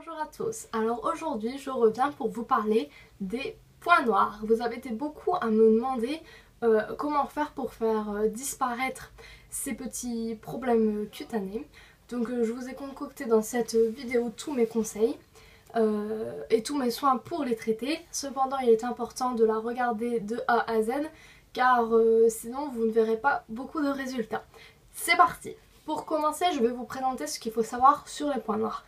Bonjour à tous, alors aujourd'hui je reviens pour vous parler des points noirs. Vous avez été beaucoup à me demander comment faire pour faire disparaître ces petits problèmes cutanés. Donc je vous ai concocté dans cette vidéo tous mes conseils et tous mes soins pour les traiter. Cependant il est important de la regarder de A à Z car sinon vous ne verrez pas beaucoup de résultats. C'est parti! Pour commencer, je vais vous présenter ce qu'il faut savoir sur les points noirs.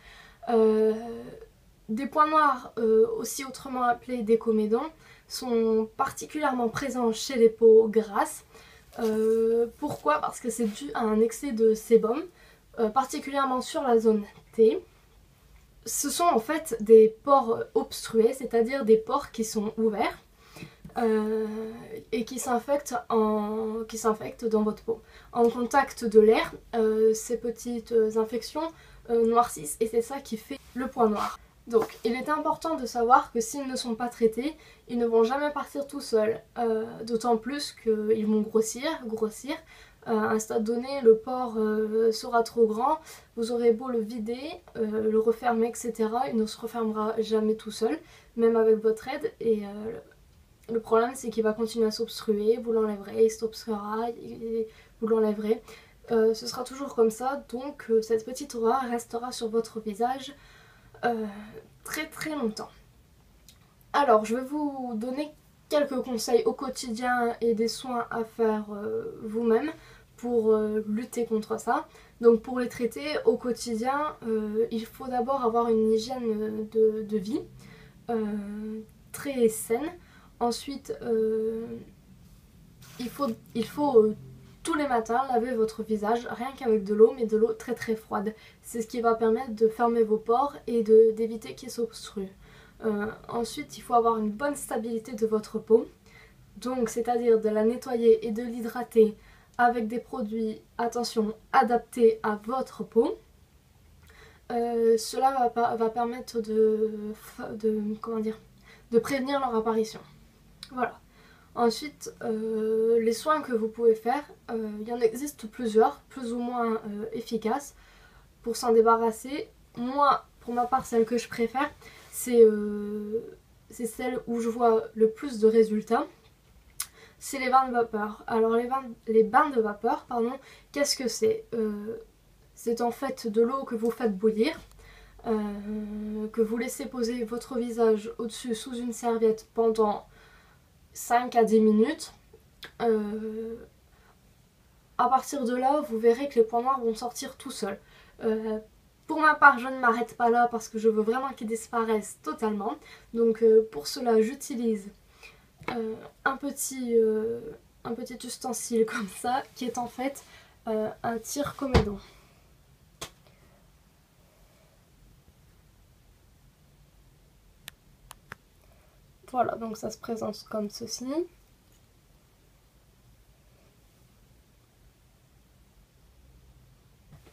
Des points noirs, aussi autrement appelés des comédons, sont particulièrement présents chez les peaux grasses. Pourquoi? Parce que c'est dû à un excès de sébum, particulièrement sur la zone T. Ce sont en fait des pores obstrués, c'est-à-dire des pores qui sont ouverts et qui s'infectent dans votre peau. En contact de l'air, ces petites infections noircissent et c'est ça qui fait le point noir. Donc il est important de savoir que s'ils ne sont pas traités, ils ne vont jamais partir tout seuls, d'autant plus qu'ils vont grossir. À un stade donné, le pore sera trop grand, vous aurez beau le vider, le refermer, etc. Il ne se refermera jamais tout seul, même avec votre aide. Et le problème c'est qu'il va continuer à s'obstruer, vous l'enlèverez, il s'obstruera, vous l'enlèverez. Ce sera toujours comme ça, donc cette petite horreur restera sur votre visage très longtemps. Alors je vais vous donner quelques conseils au quotidien et des soins à faire vous-même pour lutter contre ça. Donc pour les traiter au quotidien, il faut d'abord avoir une hygiène de vie très saine. Ensuite, il faut tous les matins laver votre visage, rien qu'avec de l'eau, mais de l'eau très froide. C'est ce qui va permettre de fermer vos pores et d'éviter qu'ils s'obstruent. Ensuite, il faut avoir une bonne stabilité de votre peau, donc c'est-à-dire de la nettoyer et de l'hydrater avec des produits, attention, adaptés à votre peau. Cela va permettre de prévenir leur apparition. Voilà. Ensuite, les soins que vous pouvez faire, il y en existe plusieurs, plus ou moins efficaces pour s'en débarrasser. Moi, pour ma part, celle que je préfère, c'est celle où je vois le plus de résultats. C'est les bains de vapeur. Alors les bains de vapeur, pardon, qu'est-ce que c'est? C'est en fait de l'eau que vous faites bouillir, que vous laissez poser votre visage au-dessus sous une serviette pendant 5 à 10 minutes. À partir de là, vous verrez que les points noirs vont sortir tout seuls. Pour ma part, je ne m'arrête pas là parce que je veux vraiment qu'ils disparaissent totalement. Donc pour cela, j'utilise un petit ustensile comme ça, qui est en fait un tire-comédon. Voilà, donc ça se présente comme ceci.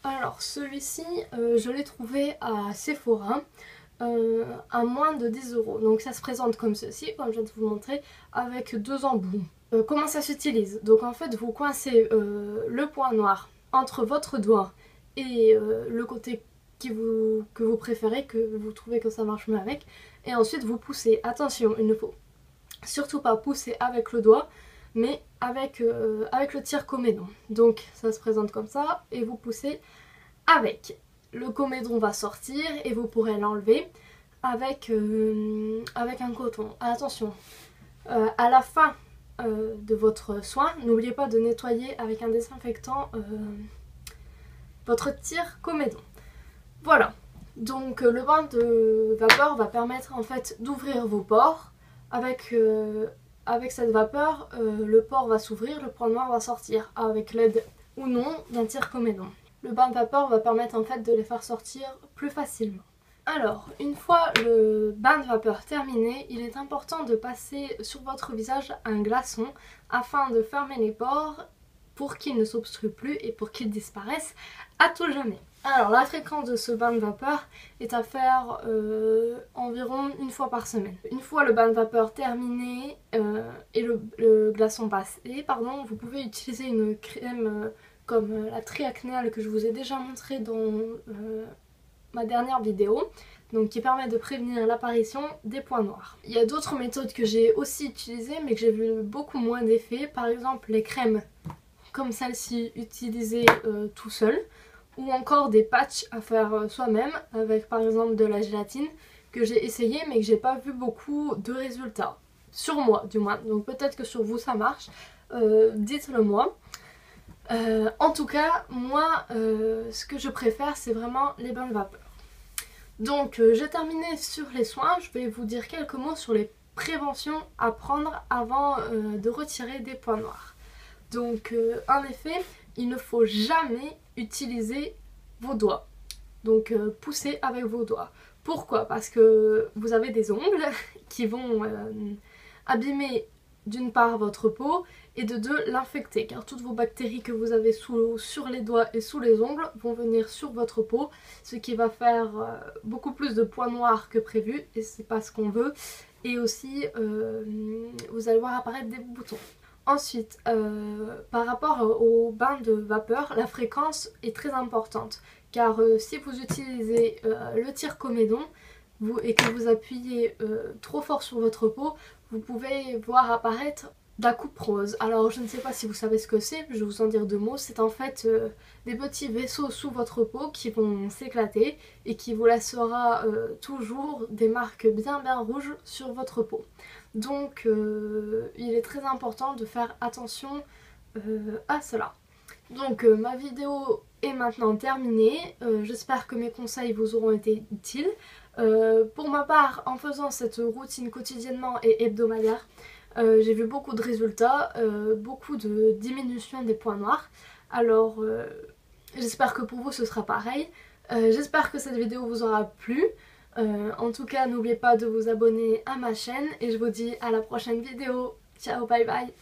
Alors celui-ci, je l'ai trouvé à Sephora à moins de 10 €. Donc ça se présente comme ceci, comme je viens de vous montrer, avec deux embouts. Comment ça s'utilise? Donc en fait vous coincez le point noir entre votre doigt et le côté que vous préférez, que vous trouvez que ça marche mieux avec, et ensuite vous poussez. Attention, il ne faut surtout pas pousser avec le doigt, mais avec le tire-comédon. Donc ça se présente comme ça et vous poussez avec. Le comédon va sortir et vous pourrez l'enlever avec un coton. Attention, à la fin de votre soin, n'oubliez pas de nettoyer avec un désinfectant votre tire-comédon. Voilà, donc le bain de vapeur va permettre en fait d'ouvrir vos pores. Avec cette vapeur, le pore va s'ouvrir, le point noir va sortir, avec l'aide ou non d'un tire-comédon. Le bain de vapeur va permettre en fait de les faire sortir plus facilement. Alors, une fois le bain de vapeur terminé, il est important de passer sur votre visage un glaçon afin de fermer les pores pour qu'ils ne s'obstruent plus et pour qu'ils disparaissent à tout jamais. Alors la fréquence de ce bain de vapeur est à faire environ une fois par semaine. Une fois le bain de vapeur terminé et le glaçon passé, vous pouvez utiliser une crème comme la triacnéale que je vous ai déjà montré dans ma dernière vidéo. donc qui permet de prévenir l'apparition des points noirs. Il y a d'autres méthodes que j'ai aussi utilisées mais que j'ai vu beaucoup moins d'effets, par exemple les crèmes comme celle-ci utilisées tout seul, ou encore des patchs à faire soi-même avec par exemple de la gélatine que j'ai essayé mais que j'ai pas vu beaucoup de résultats, sur moi du moins, donc peut-être que sur vous ça marche, dites-le moi. En tout cas moi ce que je préfère c'est vraiment les bains de vapeur. Donc j'ai terminé sur les soins, je vais vous dire quelques mots sur les préventions à prendre avant de retirer des points noirs. Donc en effet il ne faut jamais utiliser vos doigts, donc pousser avec vos doigts. Pourquoi? Parce que vous avez des ongles qui vont abîmer d'une part votre peau et de deux l'infecter, car toutes vos bactéries que vous avez sur les doigts et sous les ongles vont venir sur votre peau, ce qui va faire beaucoup plus de points noirs que prévu et c'est pas ce qu'on veut, et aussi vous allez voir apparaître des boutons. Ensuite, par rapport au bain de vapeur, la fréquence est très importante, car si vous utilisez le tire-comédon et que vous appuyez trop fort sur votre peau, vous pouvez voir apparaître de la coupe rose. Alors je ne sais pas si vous savez ce que c'est, je vais vous en dire deux mots. C'est en fait des petits vaisseaux sous votre peau qui vont s'éclater et qui vous laissera toujours des marques bien rouges sur votre peau. Donc il est très important de faire attention à cela. Donc ma vidéo est maintenant terminée, j'espère que mes conseils vous auront été utiles. Pour ma part, en faisant cette routine quotidiennement et hebdomadaire, j'ai vu beaucoup de résultats, beaucoup de diminution des points noirs. Alors j'espère que pour vous ce sera pareil. J'espère que cette vidéo vous aura plu. En tout cas, n'oubliez pas de vous abonner à ma chaîne et je vous dis à la prochaine vidéo. Ciao, bye bye.